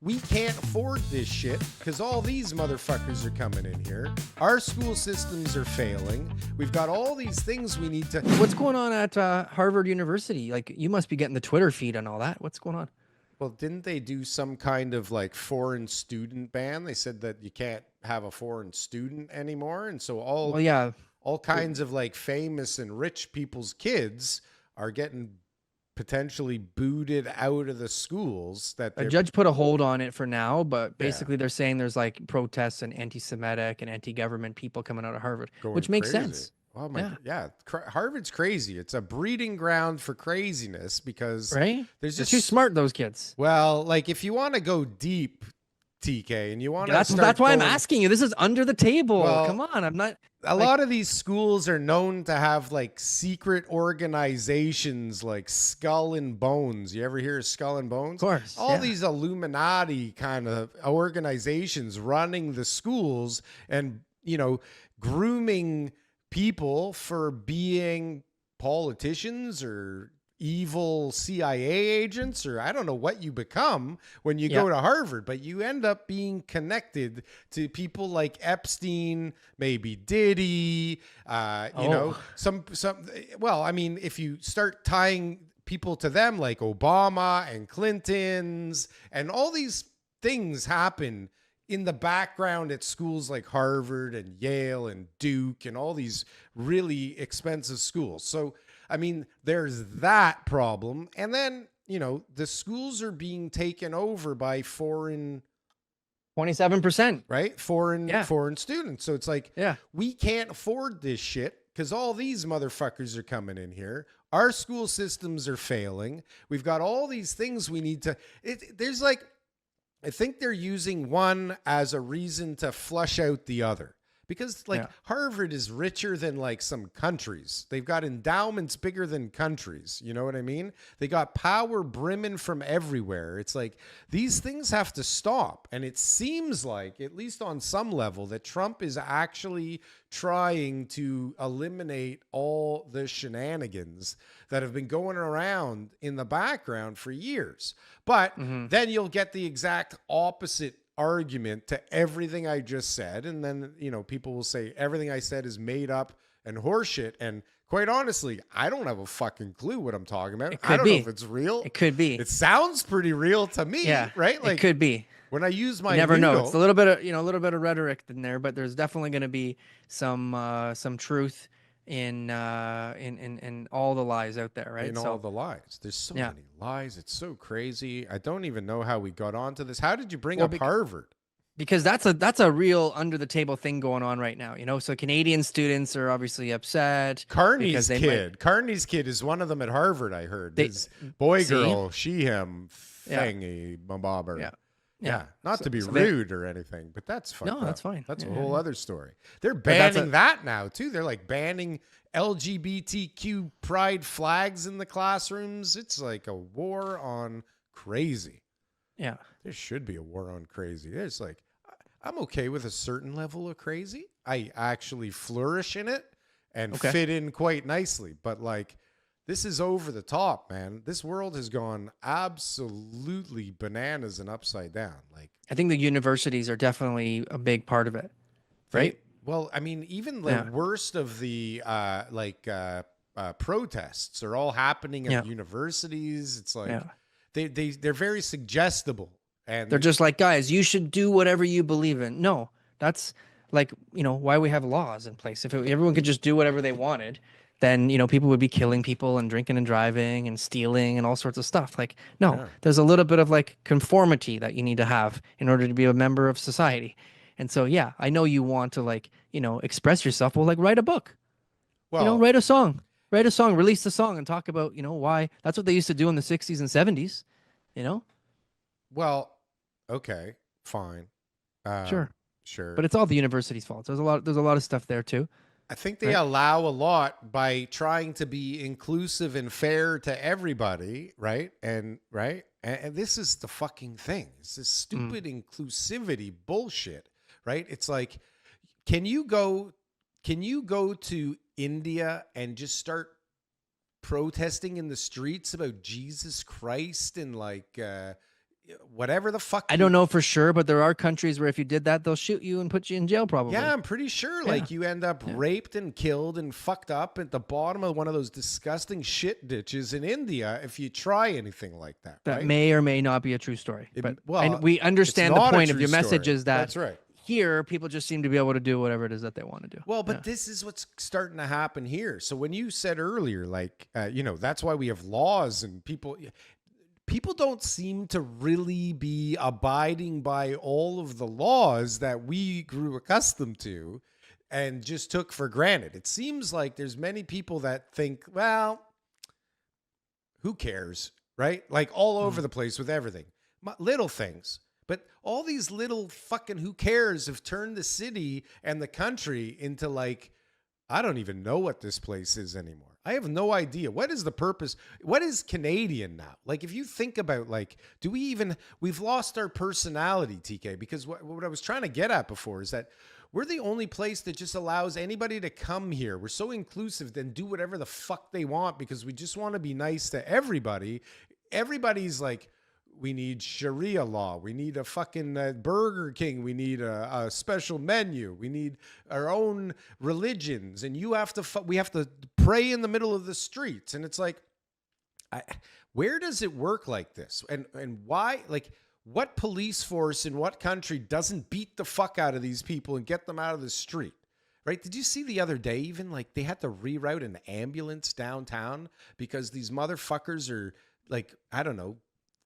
We can't afford this shit because all these motherfuckers are coming in here. Our school systems are failing. We've got all these things we need to... What's going on at Harvard University? Like, you must be getting the Twitter feed and all that. What's going on? Well, didn't they do some kind of like foreign student ban? They said that you can't have a foreign student anymore. And so all kinds of like famous and rich people's kids are getting potentially booted out of the schools. That a judge put a hold on it for now, but basically they're saying there's like protests and anti-Semitic and anti-government people coming out of Harvard, which makes sense. Oh my, yeah. Harvard's crazy. It's a breeding ground for craziness because they're just too smart, those kids. Well, like if you want to go deep, TK, and you want to that's why I'm asking you. This is under the table. Well, come on, I'm not. A lot of these schools are known to have like secret organizations like Skull and Bones. You ever hear of Skull and Bones? Of course. All these Illuminati kind of organizations running the schools and, you know, grooming people for being politicians or evil CIA agents, or I don't know what you become when you go to Harvard, but you end up being connected to people like Epstein, maybe Diddy, you know, well, I mean, if you start tying people to them like Obama and Clinton's and all these things happen in the background at schools like Harvard and Yale and Duke and all these really expensive schools. So, I mean, there's that problem. And then, you know, the schools are being taken over by foreign 27%, right? Foreign students. So it's like, we can't afford this shit because all these motherfuckers are coming in here. Our school systems are failing. We've got all these things we need to, there's like, I think they're using one as a reason to flush out the other. Because like Harvard is richer than like some countries. They've got endowments bigger than countries. You know what I mean? They got power brimming from everywhere. It's like these things have to stop. And it seems like, at least on some level, that Trump is actually trying to eliminate all the shenanigans that have been going around in the background for years. But then you'll get the exact opposite argument to everything I just said. And then, you know, people will say everything I said is made up and horseshit. And quite honestly, I don't have a fucking clue what I'm talking about. I don't know if it's real. It could be. It sounds pretty real to me, right? Like it could be. When I use my you never know. It's a little bit of, you know, a little bit of rhetoric in there, but there's definitely going to be some truth in all the lies out there, right? In all the lies. There's so many lies. It's so crazy. I don't even know how we got onto this. How did you bring up Harvard? Because that's a real under the table thing going on right now, you know. So Canadian students are obviously upset. Carney's kid is one of them at Harvard. I heard his boy, girl, she, him, thingy, bobber. Yeah, not to be rude or anything, but that's fine. No, that's fine. That's a whole other story. They're banning that now too. They're like banning LGBTQ pride flags in the classrooms. It's like a war on crazy. Yeah. There should be a war on crazy. It's like, I'm okay with a certain level of crazy. I actually flourish in it and fit in quite nicely. But like, this is over the top, man. This world has gone absolutely bananas and upside down. Like, I think the universities are definitely a big part of it, right? Well, I mean, even the worst of the protests are all happening at universities. It's like they're very suggestible, and they're just like, guys, you should do whatever you believe in. No, that's like, you know, why we have laws in place. If everyone could just do whatever they wanted, then, you know, people would be killing people and drinking and driving and stealing and all sorts of stuff. Like, no, there's a little bit of like conformity that you need to have in order to be a member of society. And so, yeah, I know you want to, like, you know, express yourself. Well, like, write a book, you know, write a song, release a song and talk about, you know, why. That's what they used to do in the 60s and 70s, you know? Well, okay, fine. Sure. Sure. But it's all the university's fault. There's a lot of stuff there too. I think they allow a lot by trying to be inclusive and fair to everybody, right? And this is the fucking thing. It's this stupid inclusivity bullshit, right? It's like, can you go to India and just start protesting in the streets about Jesus Christ and like whatever the fuck. I don't know for sure, but there are countries where if you did that, they'll shoot you and put you in jail probably. Yeah, I'm pretty sure. Like you end up raped and killed and fucked up at the bottom of one of those disgusting shit ditches in India if you try anything like that. That right? may or may not be a true story. But well, we understand the point of your message story. is that That's right. Here, people just seem to be able to do whatever it is that they want to do. Well, but this is what's starting to happen here. So when you said earlier, like, that's why we have laws and people don't seem to really be abiding by all of the laws that we grew accustomed to and just took for granted. It seems like there's many people that think, well, who cares, right? Like all over the place with everything. Little things. But all these little fucking who cares have turned the city and the country into like, I don't even know what this place is anymore. I have no idea. What is the purpose? What is Canadian now? Like, if you think about, like, we've lost our personality, TK, because what I was trying to get at before is that we're the only place that just allows anybody to come here. We're so inclusive and do whatever the fuck they want because we just want to be nice to everybody. Everybody's like, we need Sharia law. We need a fucking Burger King. We need a special menu. We need our own religions. And we have to pray in the middle of the streets. And it's like, where does it work like this? And why? Like, what police force in what country doesn't beat the fuck out of these people and get them out of the street? Right? Did you see the other day even like they had to reroute an ambulance downtown because these motherfuckers are like, I don't know,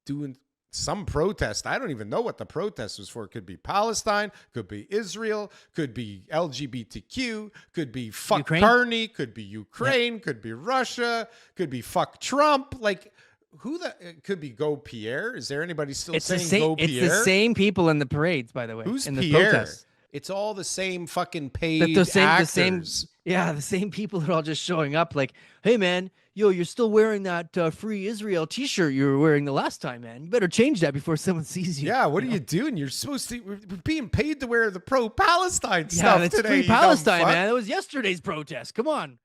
doing some protest. I don't even know what the protest was for. It could be Palestine, could be Israel, could be LGBTQ, could be fuck Ukraine. Carney, could be Ukraine, could be Russia, could be fuck Trump. Like it could be Go Pierre. Is there anybody still saying Go Pierre? It's the same people in the parades, by the way. Who's in Pierre? The protests. It's all the same fucking paid the same, actors. The same people are all just showing up like, hey, man, you're still wearing that Free Israel T-shirt you were wearing the last time, man. You better change that before someone sees you. Yeah, what are you doing? You're supposed to we're being paid to wear the pro-Palestine stuff it's today. Free Palestine, man. That was yesterday's protest. Come on.